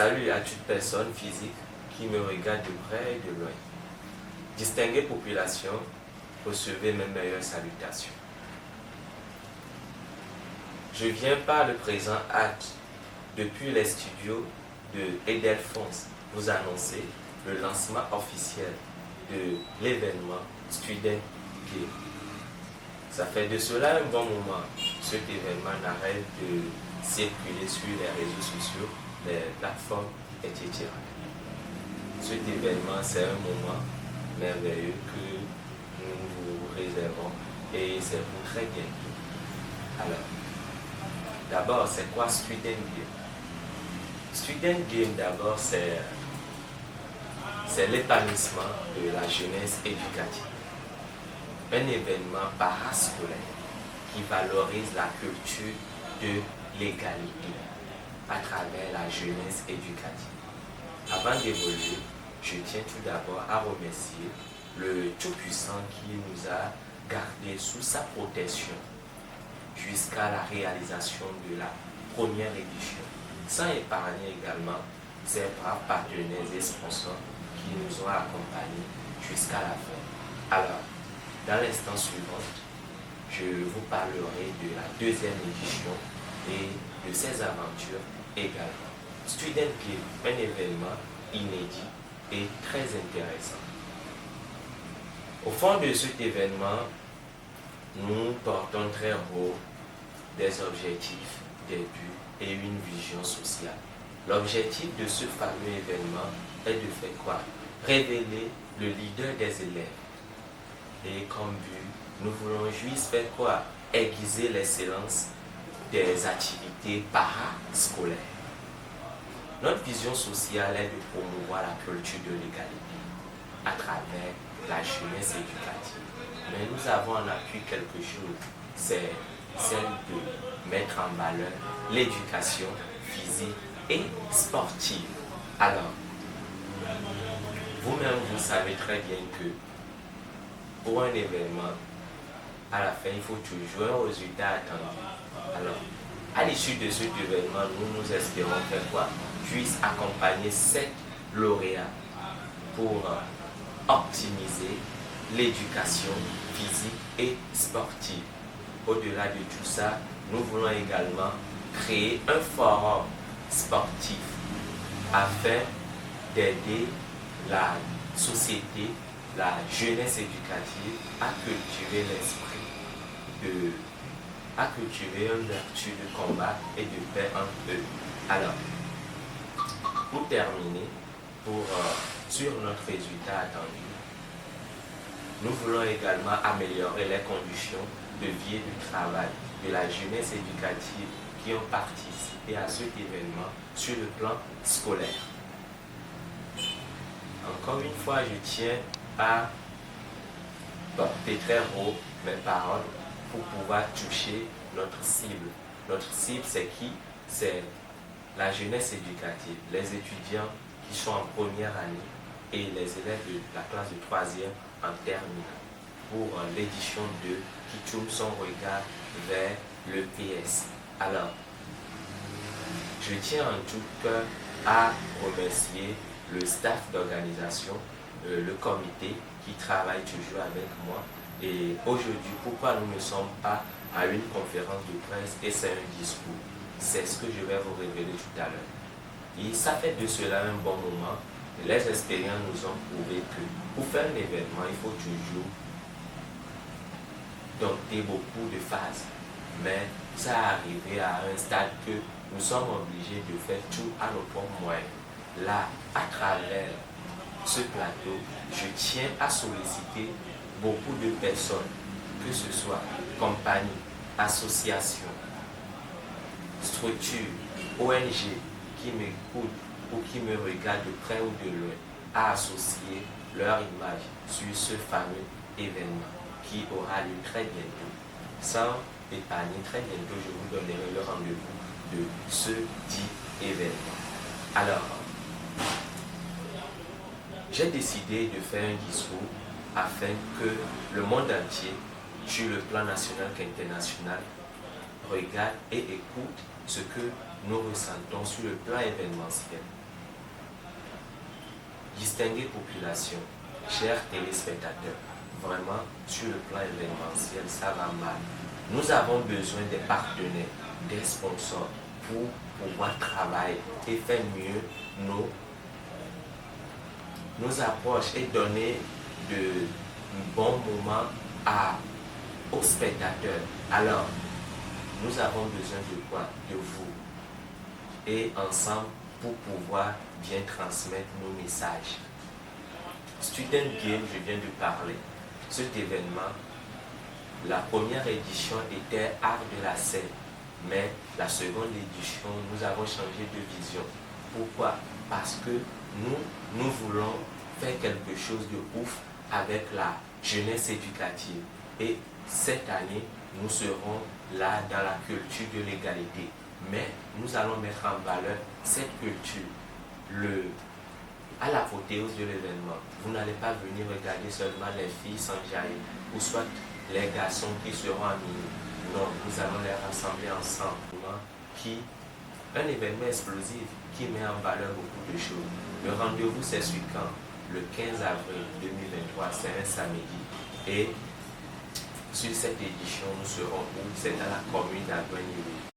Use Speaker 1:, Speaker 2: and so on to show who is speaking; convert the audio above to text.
Speaker 1: Salut à toute personne physique qui me regarde de près et de loin. Distinguée population, recevez mes meilleures salutations. Je viens par le présent acte, depuis les studios de Edelfonse, vous annoncer le lancement officiel de l'événement Student Game. Ça fait de cela un bon moment. Cet événement n'arrête de circuler sur les réseaux sociaux, les plateformes, etc. Cet événement, c'est un moment merveilleux que nous vous réservons et c'est pour très bientôt. Alors, d'abord, c'est quoi Student Game? Student Game, d'abord, c'est l'épanouissement de la jeunesse éducative. Un événement parascolaire qui valorise la culture de l'égalité à travers la jeunesse éducative. Avant d'évoluer, je tiens tout d'abord à remercier le Tout-Puissant qui nous a gardés sous sa protection jusqu'à la réalisation de la première édition, sans épargner également ses braves partenaires et sponsors qui nous ont accompagnés jusqu'à la fin. Alors, dans l'instant suivant, je vous parlerai de la deuxième édition et de ses aventures également. Student Game, un événement inédit et très intéressant. Au fond de cet événement, nous portons très haut des objectifs, des buts et une vision sociale. L'objectif de ce fameux événement est de faire quoi? Révéler le leader des élèves. Et comme but, nous voulons juste faire quoi? Aiguiser l'excellence des activités parascolaires. Notre vision sociale est de promouvoir la culture de l'égalité à travers la jeunesse éducative. Mais nous avons en appui quelque chose, c'est celle de mettre en valeur l'éducation physique et sportive. Alors, vous-même, vous savez très bien que pour un événement, à la fin, il faut toujours un résultat attendu. Alors, à l'issue de cet événement, nous espérons faire quoi? Puisse accompagner 7 lauréats pour optimiser l'éducation physique et sportive. Au-delà de tout ça, nous voulons également créer un forum sportif afin d'aider la société, la jeunesse éducative à cultiver l'esprit, à cultiver une vertu de combat et de paix entre eux. Alors, pour terminer, sur notre résultat attendu, nous voulons également améliorer les conditions de vie et de travail de la jeunesse éducative qui ont participé à cet événement sur le plan scolaire. Encore une fois, je tiens à porter très haut mes paroles pour pouvoir toucher notre cible. Notre cible, c'est qui? C'est la jeunesse éducative, les étudiants qui sont en première année et les élèves de la classe de 3e en terminale pour l'édition 2 qui tourne son regard vers le PS. Alors, je tiens en tout cas à remercier le staff d'organisation, le comité qui travaille toujours avec moi. Et aujourd'hui, pourquoi nous ne sommes pas à une conférence de presse et c'est un discours? C'est ce que je vais vous révéler tout à l'heure. Et ça fait de cela un bon moment. Les expériences nous ont prouvé que pour faire un événement, il faut toujours dompter beaucoup de phases. Mais ça arrivé à un stade que nous sommes obligés de faire tout à nos propres moyens. Là, à travers ce plateau, je tiens à solliciter beaucoup de personnes, que ce soit compagnies, associations, structures, ONG qui m'écoutent ou qui me regardent de près ou de loin, à associer leur image sur ce fameux événement qui aura lieu très bientôt. Sans épargner, très bientôt, je vous donnerai le rendez-vous de ce dit événement. Alors, j'ai décidé de faire un discours afin que le monde entier, sur le plan national qu'international, regarde et écoute ce que nous ressentons sur le plan événementiel. Distinguée population, chers téléspectateurs, vraiment, sur le plan événementiel, ça va mal. Nous avons besoin des partenaires, des sponsors pour pouvoir travailler et faire mieux nos approches et donner de bons moments aux spectateurs. Alors, nous avons besoin de quoi? De vous. Et ensemble, pour pouvoir bien transmettre nos messages. Student Game, je viens de parler. Cet événement, la première édition était art de la scène, mais la seconde édition, nous avons changé de vision. Pourquoi? Parce que nous voulons faire quelque chose de ouf avec la jeunesse éducative. Et cette année, nous serons là dans la culture de l'égalité. Mais nous allons mettre en valeur cette culture. À l'apothéose de l'événement, vous n'allez pas venir regarder seulement les filles s'enjailler ou soit les garçons qui seront amis. Non, nous allons les rassembler ensemble. Un événement explosif qui met en valeur beaucoup de choses. Le rendez-vous, c'est sur quand? Le 15 avril 2023, c'est un samedi. Et sur cette édition, nous serons où? C'est dans la commune d'Adouane.